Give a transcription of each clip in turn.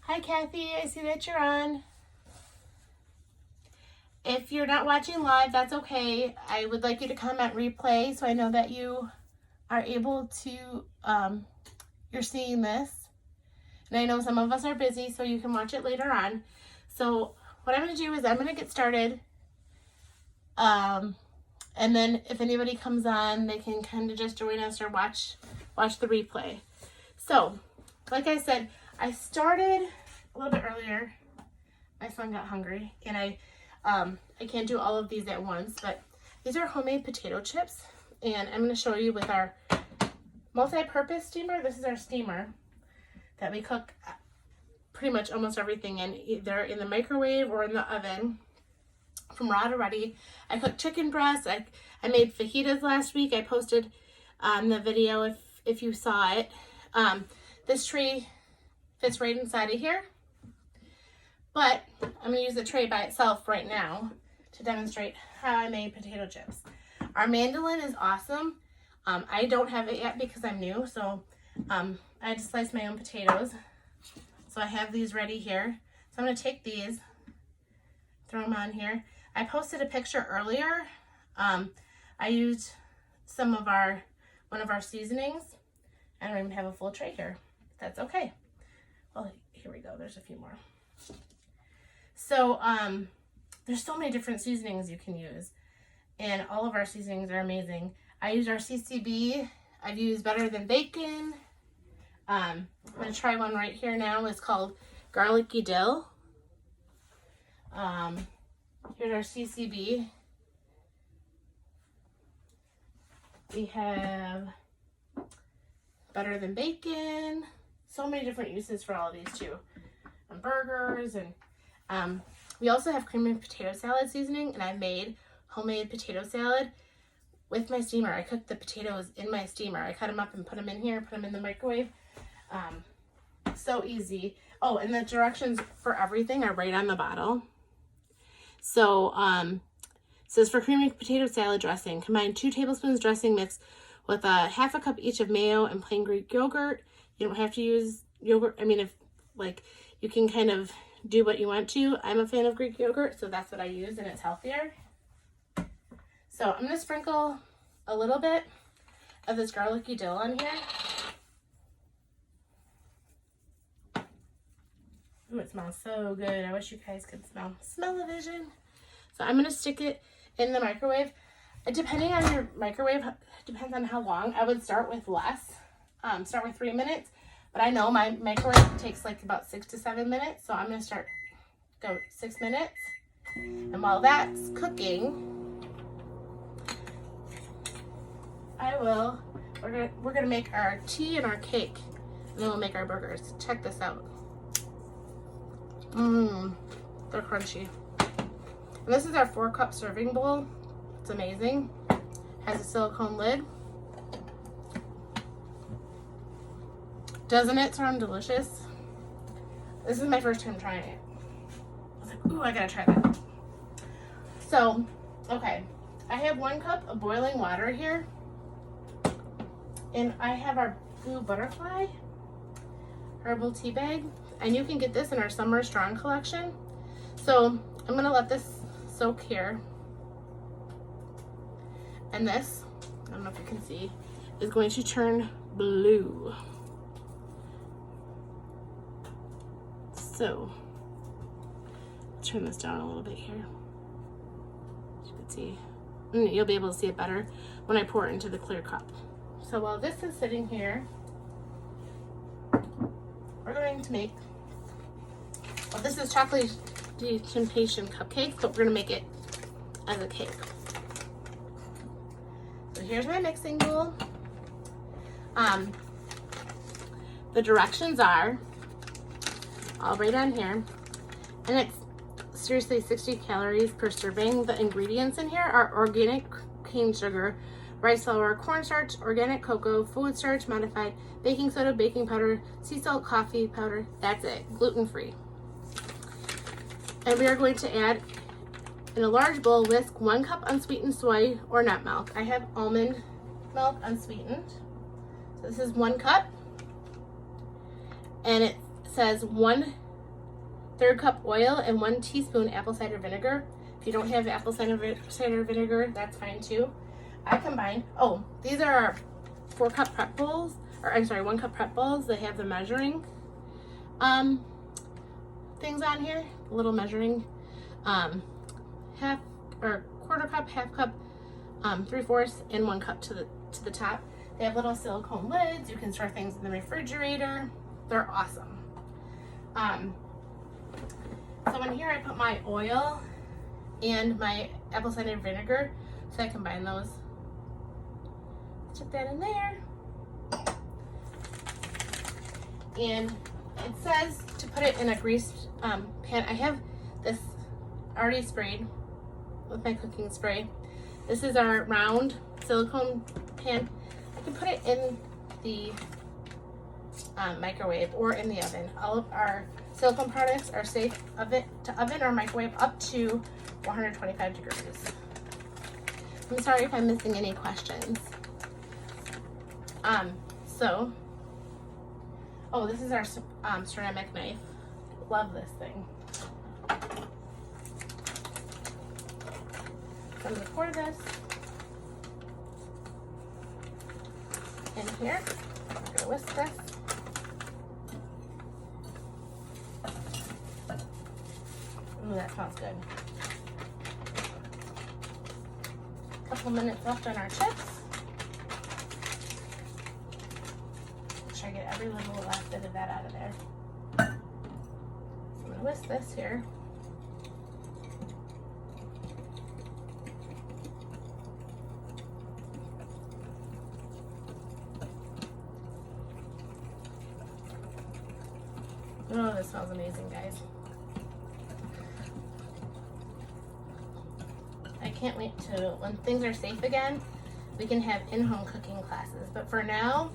Hi Kathy, I see that you're on. If you're not watching live, that's okay. I would like you to comment replay so I know that you are able to, you're seeing this. And I know some of us are busy, so you can watch it later on. So what I'm going to do is I'm going to get started. And then if anybody comes on, they can kind of just join us or watch the replay. So, like I said, I started a little bit earlier. My son got hungry, and I can't do all of these at once, but these are homemade potato chips, and I'm going to show you with our multi-purpose steamer. This is our steamer that we cook pretty much almost everything in, either in the microwave or in the oven, from raw to ready. I cooked chicken breasts. I made fajitas last week. I posted the video if you saw it. This tray fits right inside of here, but I'm going to use the tray by itself right now to demonstrate how I made potato chips. Our mandolin is awesome. I don't have it yet because I'm new, so I had to slice my own potatoes. So I have these ready here. So I'm going to take these, throw them on here. I posted a picture earlier. I used one of our seasonings. I don't even have a full tray here. That's okay. Well, here we go. There's a few more. So there's so many different seasonings you can use, and all of our seasonings are amazing. I used our CCB. I've used Better Than Bacon. I'm going to try one right here now. It's called Garlicky Dill. Here's our CCB. We have Better Than Bacon. So many different uses for all of these too. And burgers, and we also have cream and potato salad seasoning, and I made homemade potato salad with my steamer. I cooked the potatoes in my steamer. I cut them up and put them in here, put them in the microwave. So easy. Oh, and the directions for everything are right on the bottle. So, it says for creamy potato salad dressing, combine 2 tablespoons dressing mix with a half a cup each of mayo and plain Greek yogurt. You don't have to use yogurt. I mean, if like, you can kind of do what you want to. I'm a fan of Greek yogurt, so that's what I use, and it's healthier. So I'm going to sprinkle a little bit of this garlicky dill on here. Ooh, it smells so good. I wish you guys could smell-o-vision. So I'm going to stick it in the microwave. Depending on your microwave, depends on how long. I would start with less. Start with 3 minutes. But I know my microwave takes like about 6 to 7 minutes. So I'm going to go 6 minutes. And while that's cooking, we're going to make our tea and our cake. And then we'll make our burgers. Check this out. They're crunchy. And this is our 4-cup serving bowl. It's amazing. Has a silicone lid. Doesn't it sound delicious? This is my first time trying it. I was like, ooh, I gotta try that. So, okay. I have 1 cup of boiling water here. And I have our Blue Butterfly herbal tea bag. And you can get this in our Summer Strong collection. So I'm gonna let this soak here. And this, I don't know if you can see, is going to turn blue. So, turn this down a little bit here. As you can see, and you'll be able to see it better when I pour it into the clear cup. So while this is sitting here, we're going to make, well, this is chocolate temptation cupcakes, but we're gonna make it as a cake. So here's my mixing bowl. The directions are all right on here, and it's seriously 60 calories per serving. The ingredients in here are organic cane sugar, rice flour, cornstarch, organic cocoa, food starch modified, baking soda, baking powder, sea salt, coffee powder. That's it, gluten-free. And we are going to add, in a large bowl, whisk 1 cup unsweetened soy or nut milk. I have almond milk unsweetened. So this is 1 cup. And it says 1 1/3 cup oil, and 1 teaspoon apple cider vinegar. If you don't have apple cider vinegar, that's fine too. I combined, oh, these are our 4 cup prep bowls, or I'm sorry, 1 cup prep bowls. They have the measuring things on here, little measuring, half or 1/4 cup, half cup, 3/4, and 1 cup to the top. They have little silicone lids. You can store things in the refrigerator. They're awesome. So in here I put my oil and my apple cider vinegar, so I combine those. Stick that in there. And it says to put it in a greased pan. I have this already sprayed with my cooking spray. This is our round silicone pan. I can put it in the microwave or in the oven. All of our silicone products are safe to oven or microwave up to 425 degrees. I'm sorry if I'm missing any questions. Oh, this is our ceramic knife. Love this thing. So I'm gonna pour this in here. I'm gonna whisk this. Ooh, that smells good. Couple minutes left on our chips. Make sure I get every little last bit of that out of there. So I'm gonna whisk this here. Oh, this smells amazing, guys. I can't wait to, when things are safe again, we can have in-home cooking classes. But for now,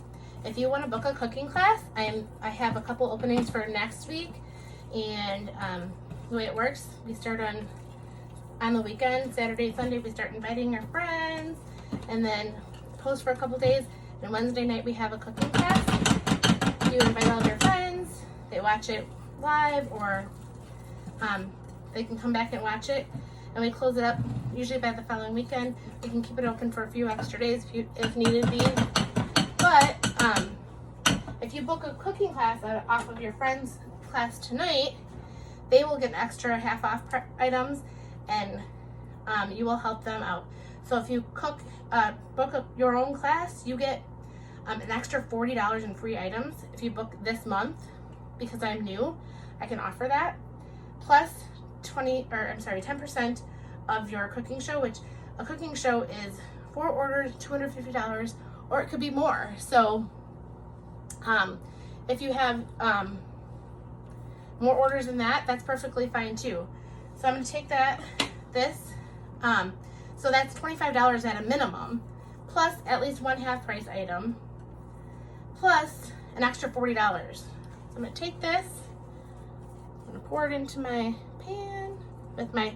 if you want to book a cooking class, I have a couple openings for next week. And the way it works, we start on the weekend, Saturday, Sunday, we start inviting our friends, and then post for a couple days. And Wednesday night, we have a cooking class. You invite all of your friends. They watch it live, or they can come back and watch it, and we close it up usually by the following weekend. We can keep it open for a few extra days if needed be. But if you book a cooking class off of your friend's class tonight, they will get an extra half off items, and you will help them out. So if you book your own class, you get an extra $40 in free items if you book this month. Because I'm new, I can offer that. Plus 10% of your cooking show, which a cooking show is 4 orders, $250, or it could be more. So if you have more orders than that, that's perfectly fine too. So I'm gonna take so that's $25 at a minimum, plus at least 1 half price item, plus an extra $40. I'm gonna take this, I'm gonna pour it into my pan with my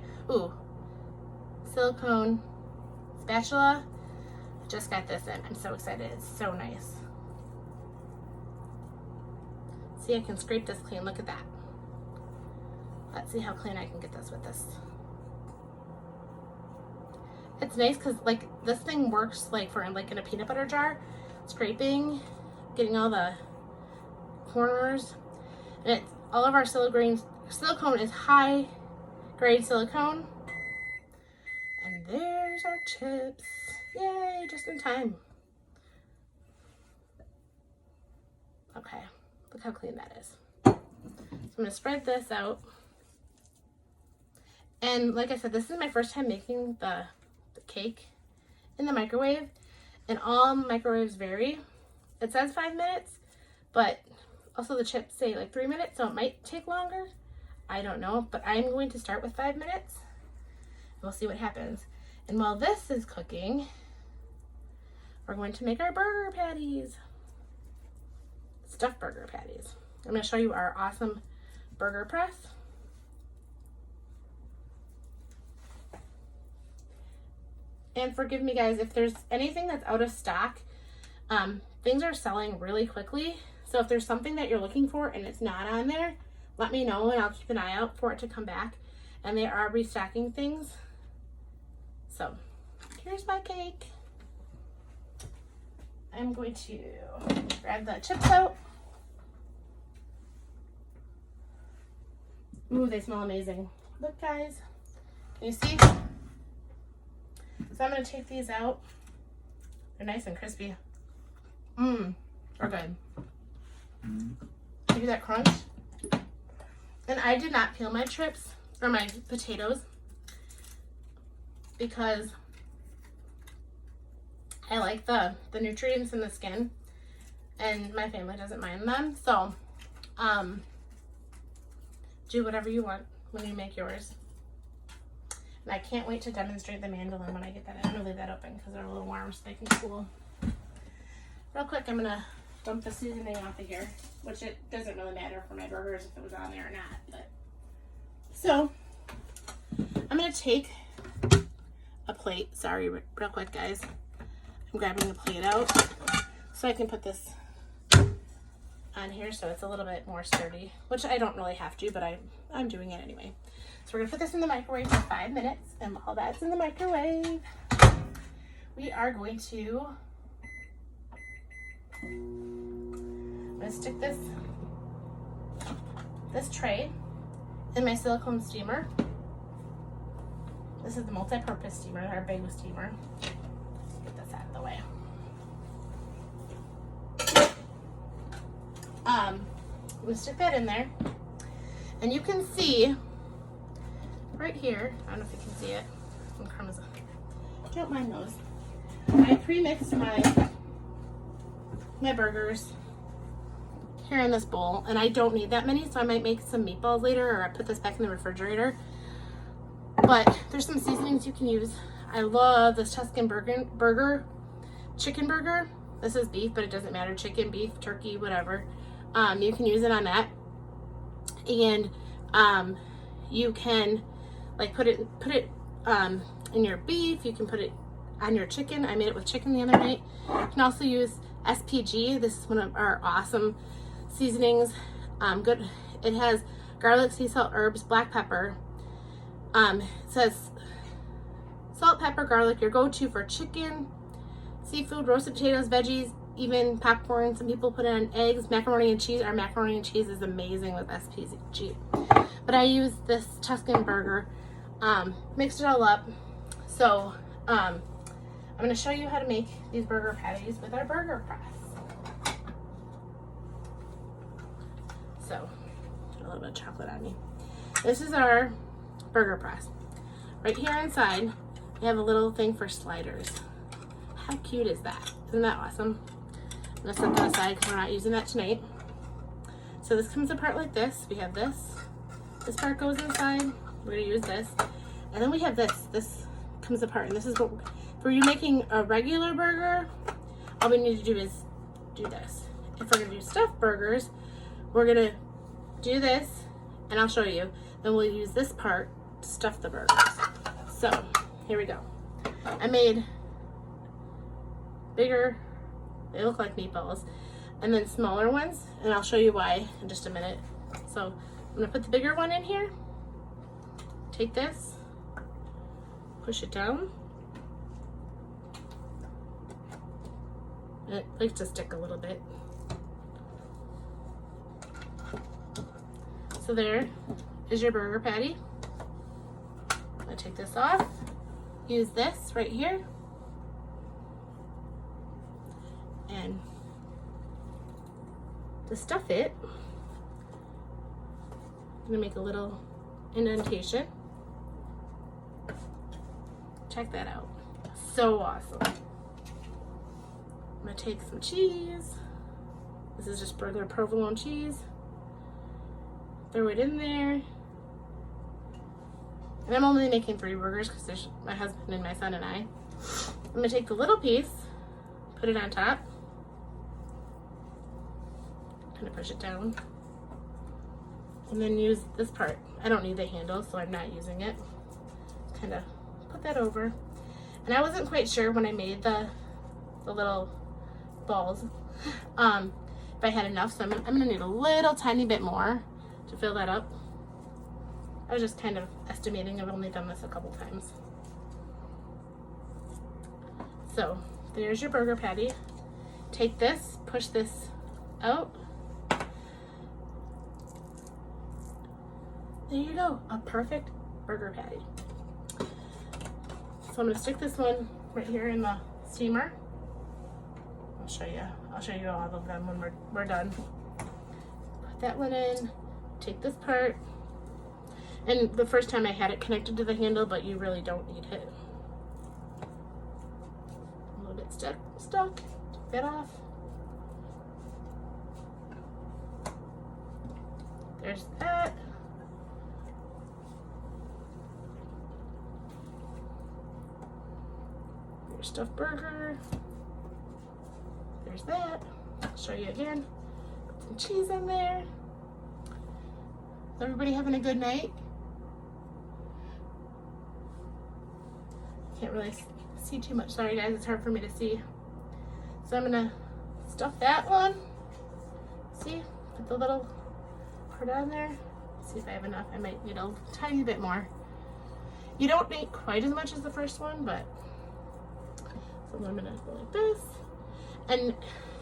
silicone spatula. I just got this in. I'm so excited. It's so nice. See, I can scrape this clean. Look at that. Let's see how clean I can get this with this. It's nice because like this thing works like for like in a peanut butter jar, scraping, getting all the corners, and all of our silicone is high grade silicone. And there's our chips. Yay, just in time. Okay, look how clean that is. So I'm gonna spread this out. And like I said, this is my first time making the cake in the microwave, and all microwaves vary. It says 5 minutes, but also the chips say like 3 minutes, so it might take longer. I don't know, but I'm going to start with 5 minutes. We'll see what happens. And while this is cooking, we're going to make our burger patties. Stuffed burger patties. I'm going to show you our awesome burger press. And forgive me guys, if there's anything that's out of stock, things are selling really quickly. So if there's something that you're looking for and it's not on there, let me know and I'll keep an eye out for it to come back. And they are restocking things. So here's my cake. I'm going to grab the chips out. Ooh, they smell amazing. Look, guys. Can you see? So I'm going to take these out. They're nice and crispy. Mmm. They're good. Give you that crunch. And I did not peel my chips or my potatoes because I like the nutrients in the skin and my family doesn't mind them. So, do whatever you want when you make yours. And I can't wait to demonstrate the mandolin when I get that. I'm gonna leave that open because they're a little warm so they can cool. Real quick, I'm gonna dump the seasoning off of here, which it doesn't really matter for my burgers if it was on there or not. But so I'm gonna take a plate. Sorry, real quick, guys. I'm grabbing the plate out so I can put this on here so it's a little bit more sturdy, which I don't really have to, but I'm doing it anyway. So we're gonna put this in the microwave for 5 minutes, and while that's in the microwave, we are going to stick this tray in my silicone steamer. This is the multi-purpose steamer, our big steamer. Get this out of the way. We'll stick that in there, and you can see right here, I don't know if you can see it, some crumbs. Don't mind those. I pre-mixed my burgers here in this bowl, and I don't need that many, so I might make some meatballs later, or I put this back in the refrigerator. But there's some seasonings you can use. I love this Tuscan chicken burger. This is beef, but it doesn't matter. Chicken, beef, turkey, whatever. You can use it on that, and you can like put it in your beef. You can put it on your chicken. I made it with chicken the other night. You can also use SPG. This is one of our awesome seasonings. Good. It has garlic, sea salt, herbs, black pepper. It says salt, pepper, garlic, your go-to for chicken, seafood, roasted potatoes, veggies, even popcorn. Some people put it on eggs, macaroni and cheese. Our macaroni and cheese is amazing with SPG. But I use this Tuscan burger, mixed it all up. So I'm going to show you how to make these burger patties with our burger press. So, a little bit of chocolate on me. This is our burger press. Right here inside, we have a little thing for sliders. How cute is that? Isn't that awesome? I'm gonna set that aside because we're not using that tonight. So this comes apart like this. We have this. This part goes inside. We're gonna use this. And then we have this. This comes apart. And this is what, for you making a regular burger, all we need to do is do this. If we're gonna do stuffed burgers, we're gonna do this, and I'll show you. Then we'll use this part to stuff the burgers. So here we go. I made bigger, they look like meatballs, and then smaller ones, and I'll show you why in just a minute. So I'm gonna put the bigger one in here, take this, push it down. It likes to stick a little bit. So there is your burger patty. I'm gonna take this off, use this right here, and to stuff it, I'm gonna make a little indentation. Check that out. So awesome. I'm gonna take some cheese. This is just regular provolone cheese. Throw it in there. And I'm only making 3 burgers because there's my husband and my son and I. I'm gonna take the little piece, put it on top, kind of push it down, and then use this part. I don't need the handle, so I'm not using it. Kind of put that over. And I wasn't quite sure when I made the little balls if I had enough, so I'm gonna need a little tiny bit more to fill that up. I was just kind of estimating. I've only done this a couple times. So there's your burger patty. Take this, push this out. There you go, a perfect burger patty. So I'm gonna stick this one right here in the steamer. I'll show you all of them when we're done. Put that one in, take this part. And the first time I had it connected to the handle, but you really don't need it. A little bit stuck, take that off. There's that. Your stuffed burger. There's that. I'll show you again. Put some cheese in there. Is everybody having a good night? Can't really see too much. Sorry guys, it's hard for me to see. So I'm gonna stuff that one. See, put the little part on there. See if I have enough. I might need a tiny bit more. You don't need quite as much as the first one, but so I'm gonna go like this. And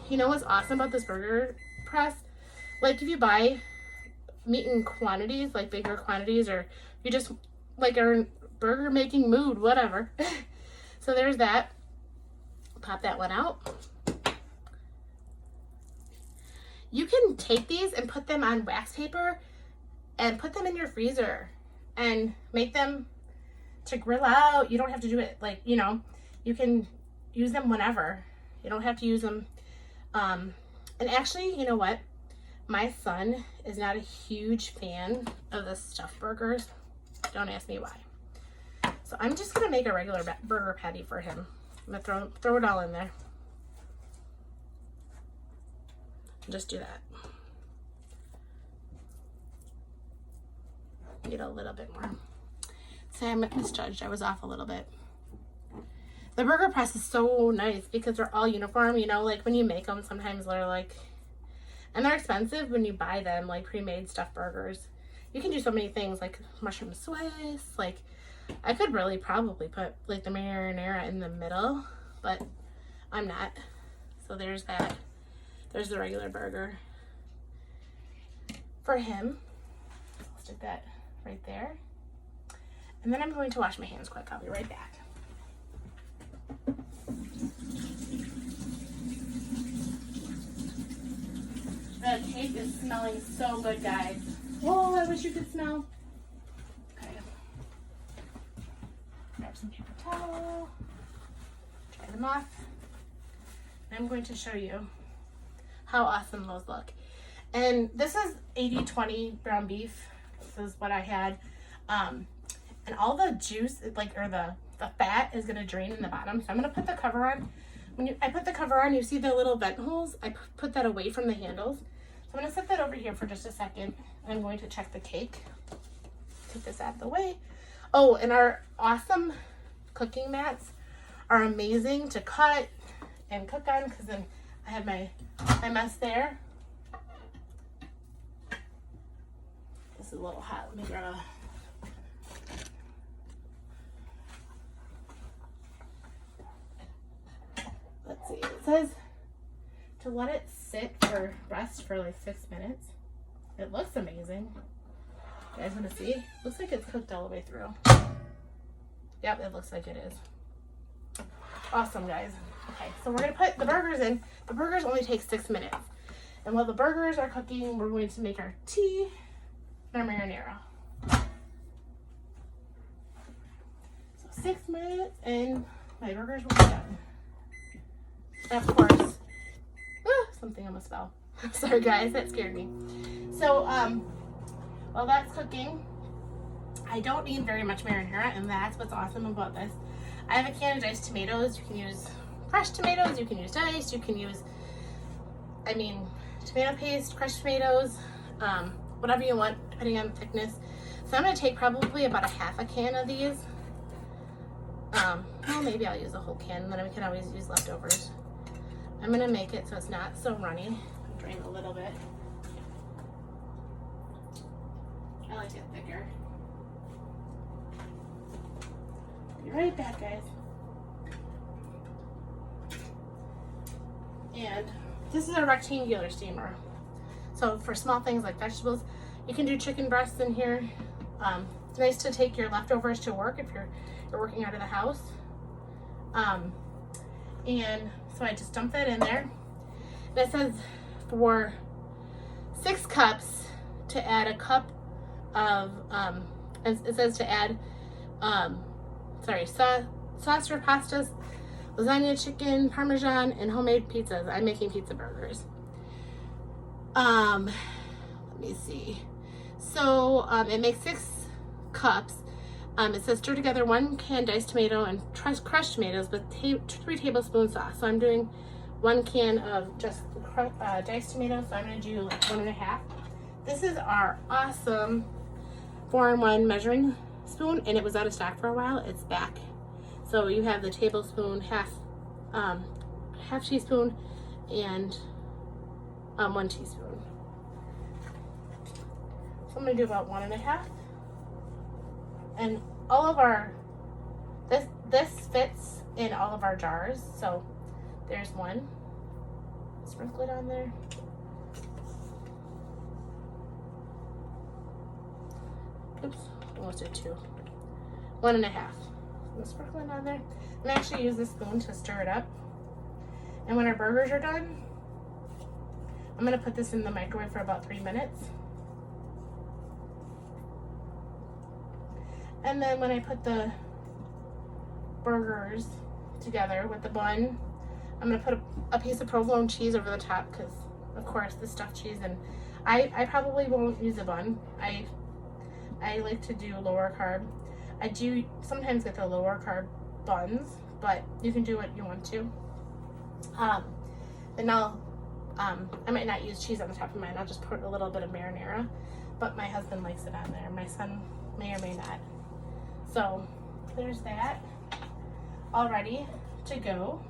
you know what's awesome about this burger press? Like if you buy meat in quantities, like bigger quantities, or you just like are in burger making mood, whatever. So there's that. Pop that one out. You can take these and put them on wax paper and put them in your freezer and make them to grill out. You don't have to do it like, you know, you can use them whenever. You don't have to use them. And actually, you know what? My son is not a huge fan of the stuffed burgers. Don't ask me why. So I'm just gonna make a regular burger patty for him. I'm gonna throw it all in there. Just do that. Need a little bit more. Say I misjudged. I was off a little bit. The burger press is so nice because they're all uniform. You know, like when you make them, sometimes they're like, and they're expensive when you buy them, like pre-made stuffed burgers. You can do so many things like mushroom Swiss. Like I could really probably put like the marinara in the middle, but I'm not. So there's that. There's the regular burger for him. I'll stick that right there. And then I'm going to wash my hands quick. I'll be right back. The cake is smelling so good, guys. Oh, I wish you could smell. Okay. Grab some paper towel. Dry them off. I'm going to show you how awesome those look. And this is 80-20 ground beef. This is what I had. And all the juice, like, or the fat is gonna drain in the bottom. So I'm gonna put the cover on. When I put the cover on, you see the little vent holes? I put that away from the handles. So I'm gonna set that over here for just a second. I'm going to check the cake. Take this out of the way. Oh, and our awesome cooking mats are amazing to cut and cook on, because then I have my mess there. This is a little hot. Let me grab a... Let's see. It says to let it sit for rest for like 6 minutes. It looks amazing. You guys want to see? Looks like it's cooked all the way through. Yep, it looks like it is. Awesome, guys. Okay, so we're going to put the burgers in. The burgers only take 6 minutes. And while the burgers are cooking, we're going to make our tea and our marinara. So 6 minutes and my burgers will be done. And of course, something almost fell. Sorry guys, that scared me. So while that's cooking, I don't need very much marinara, and that's what's awesome about this. I have a can of diced tomatoes. You can use fresh tomatoes, you can use diced, you can use, tomato paste, crushed tomatoes, whatever you want, depending on the thickness. So I'm gonna take probably about a half a can of these. Well, maybe I'll use a whole can, and then we can always use leftovers. I'm gonna make it so it's not so runny. Drain a little bit. like it thicker. Be right back, guys. And this is a rectangular steamer. So for small things like vegetables, you can do chicken breasts in here. It's nice to take your leftovers to work if you're working out of the house. And so I just dump that in there. And it says for 6 cups to add a cup of, it says to add, sauce for pastas, lasagna, chicken, parmesan, and homemade pizzas. I'm making pizza burgers. Let me see. So it makes 6 cups. It says stir together 1 can diced tomato and crushed tomatoes with 3 tablespoons sauce. So I'm doing 1 can of just diced tomatoes. So I'm going to do like 1.5. This is our awesome 4-in-1 measuring spoon, and it was out of stock for a while. It's back. So you have the tablespoon, half teaspoon, and 1 teaspoon. So I'm going to do about 1.5. And all of our, this fits in all of our jars. So there's 1. Sprinkle it on there. Oops, almost did 2. 1.5. I'm sprinkling on there. And actually use this spoon to stir it up. And when our burgers are done, I'm going to put this in the microwave for about 3 minutes. And then when I put the burgers together with the bun, I'm going to put a piece of provolone cheese over the top because, of course, the stuffed cheese. And I probably won't use a bun. I like to do lower carb. I do sometimes get the lower carb buns, but you can do what you want to. And I might not use cheese on the top of mine. I'll just put a little bit of marinara, but my husband likes it on there. My son may or may not. So there's that, all ready to go.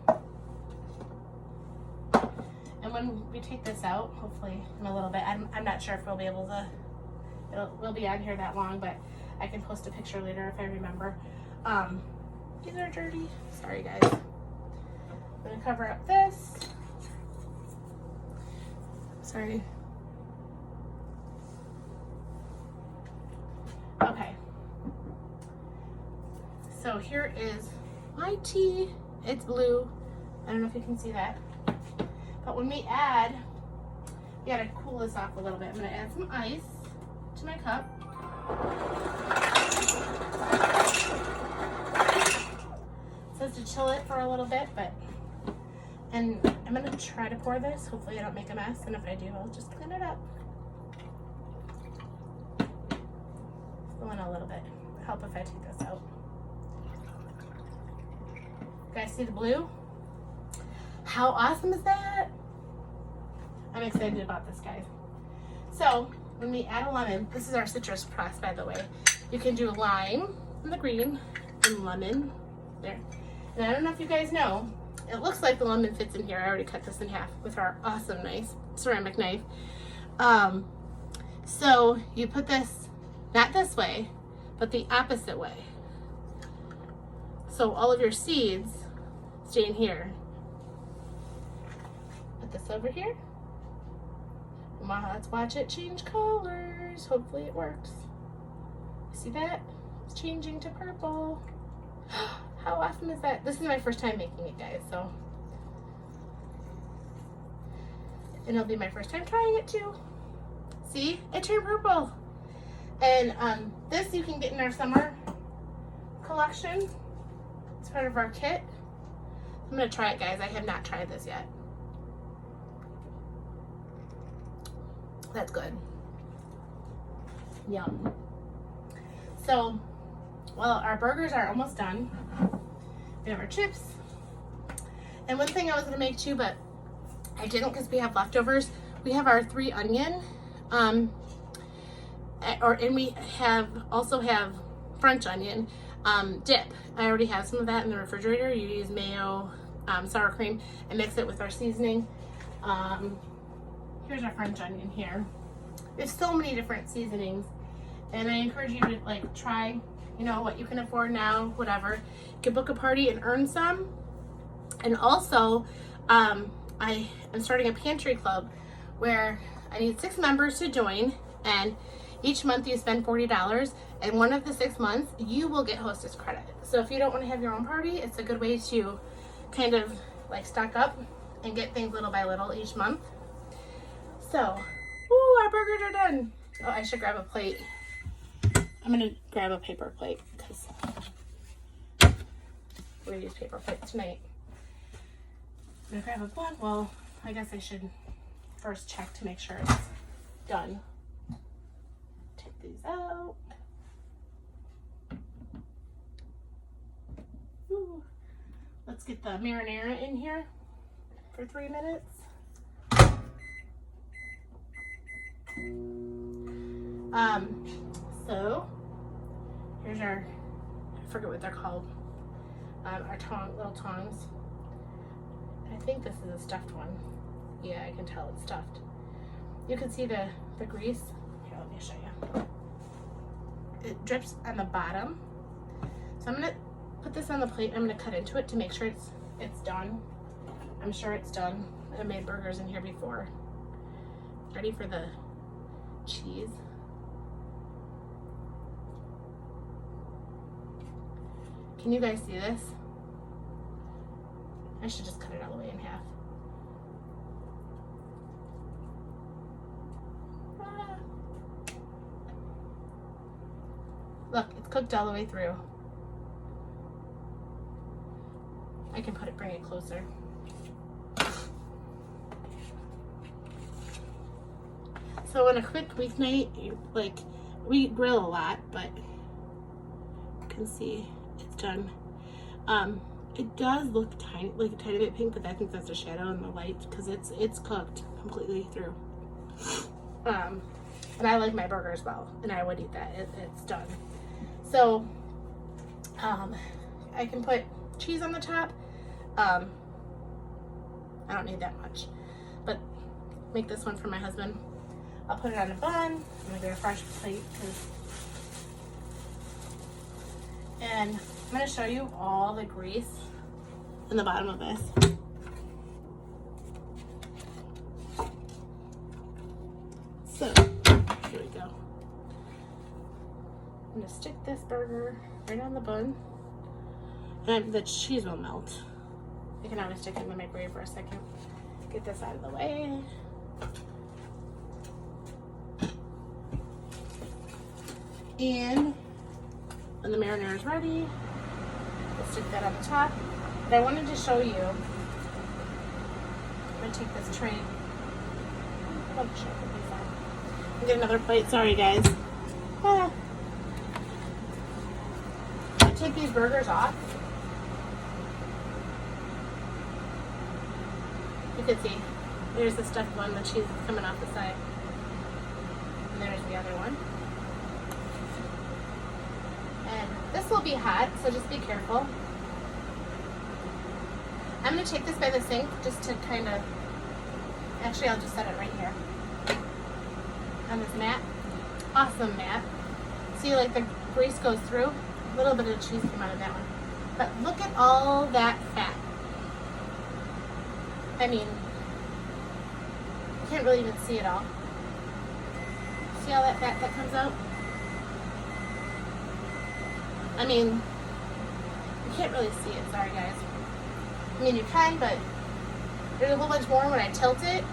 And when we take this out, hopefully in a little bit, I'm not sure if we'll be able to, we'll be on here that long, but I can post a picture later if I remember. These are dirty. Sorry, guys. I'm gonna cover up this. Sorry. Okay. So here is my tea. It's blue. I don't know if you can see that. But when we gotta cool this off a little bit. I'm gonna add some ice to my cup. It says to chill it for a little bit, and I'm gonna try to pour this. Hopefully I don't make a mess, and if I do, I'll just clean it up. Fill in a little bit. Help if I take this out. You guys see the blue? How awesome is that? I'm excited about this, guys. So when we add a lemon, this is our citrus press, by the way. You can do lime in the green and lemon there. And I don't know if you guys know, it looks like the lemon fits in here. I already cut this in half with our awesome nice ceramic knife. So you put this, not this way, but the opposite way. So all of your seeds stay in here. Put this over here. Let's watch it change colors. Hopefully it works. See that? It's changing to purple. How awesome is that? This is my first time making it, guys, so. And it'll be my first time trying it too. See? It turned purple. And this you can get in our summer collection. It's part of our kit. I'm gonna try it, guys. I have not tried this yet. That's good. Yum. So, well, our burgers are almost done. We have our chips. And one thing I was gonna make too, but I didn't because we have leftovers. We have our 3 onion, and we also have French onion dip. I already have some of that in the refrigerator. You use mayo, sour cream, and mix it with our seasoning. Here's our French onion here. There's so many different seasonings, And I encourage you to like try, you know, what you can afford now, whatever. You can book a party and earn some. And also, I am starting a pantry club where I need 6 members to join, and each month you spend $40, and one of the 6 months you will get hostess credit. So if you don't want to have your own party, it's a good way to kind of like stock up and get things little by little each month. So, ooh, our burgers are done. Oh, I should grab a plate. I'm gonna grab a paper plate because we're gonna use paper plates tonight. I'm gonna grab a bun. Well, I guess I should first check to make sure it's done. Take these out. Ooh. Let's get the marinara in here for 3 minutes. So here's our, I forget what they're called, our little tongs. I think this is a stuffed one. Yeah, I can tell it's stuffed. You can see the grease. Here, let me show you. It drips on the bottom. So I'm gonna put this on the plate. I'm gonna cut into it to make sure it's done. I'm sure it's done. I made burgers in here before. Ready for the cheese. Can you guys see this? I should just cut it all the way in half. Ah. Look, it's cooked all the way through. I can bring it closer. So on a quick weeknight, like, we grill a lot, but you can see it's done. It does look tiny, like a tiny bit pink, but I think that's a shadow in the light because it's cooked completely through. And I like my burgers well, and I would eat that. It's done. So I can put cheese on the top. I don't need that much, but make this one for my husband. I'll put it on a bun. I'm gonna get a fresh plate, and I'm gonna show you all the grease in the bottom of this. So, here we go. I'm gonna stick this burger right on the bun, and the cheese will melt. I can always stick it in the microwave for a second. Get this out of the way. And when the marinara is ready, we'll stick that on the top. But I wanted to show you, I'm gonna take this tray. I'll get another plate, sorry guys. I take these burgers off. You can see, there's the stuffed one, the cheese is coming off the side. And there's the other one. And this will be hot, so just be careful. I'm going to take this by the sink just to kind of, actually I'll just set it right here on this mat. Awesome mat. See, like the grease goes through. A little bit of cheese came out of that one. But look at all that fat. I mean, you can't really even see it all. See all that fat that comes out? I mean, you can't really see it, sorry guys. I mean, you can, but there's a whole bunch more when I tilt it.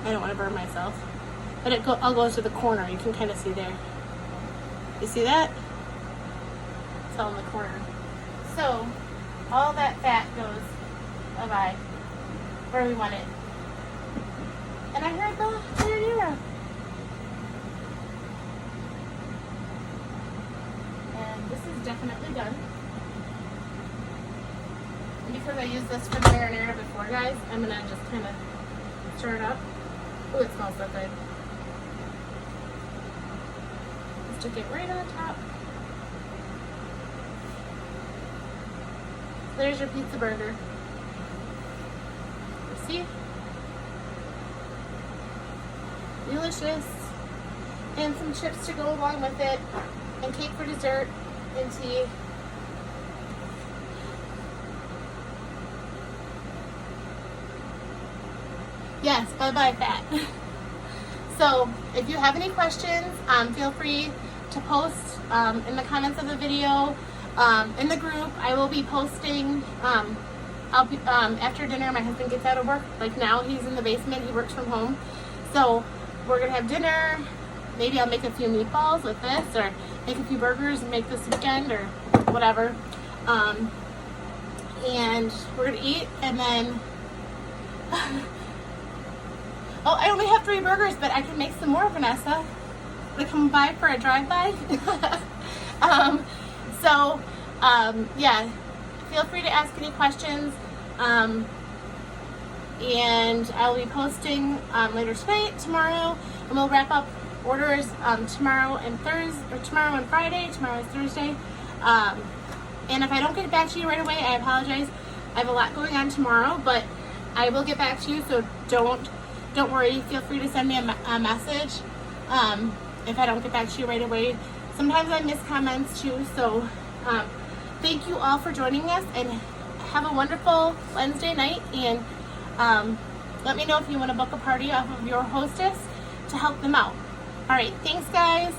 I don't want to burn myself. But I'll go to the corner, you can kind of see there. You see that? It's all in the corner. So, all that fat goes bye-bye, where we want it. And I heard the marinara. And this is definitely done. And because I used this for the marinara before, guys, I'm gonna just kind of stir it up. Oh, it smells so good. Stick it right on top. There's your pizza burger. You see? delicious. And some chips to go along with it, and cake for dessert, and tea. Yes, bye-bye fat. So if you have any questions, feel free to post in the comments of the video, in the group. I will be posting, I'll be, after dinner, my husband gets out of work. Like now, he's in the basement, he works from home. So we're gonna have dinner. Maybe I'll make a few meatballs with this, or make a few burgers and make this weekend, or whatever. And we're gonna eat, and then oh, I only have 3 burgers, but I can make some more, Vanessa. Wanna come by for a drive-by? Yeah, feel free to ask any questions. And I'll be posting later tonight, tomorrow, and we'll wrap up orders tomorrow and Friday. Tomorrow is Thursday. And if I don't get back to you right away, I apologize. I have a lot going on tomorrow, but I will get back to you, so don't worry. Feel free to send me a message if I don't get back to you right away. Sometimes I miss comments too, so thank you all for joining us, and have a wonderful Wednesday night, and let me know if you want to book a party off of your hostess to help them out. All right, thanks guys.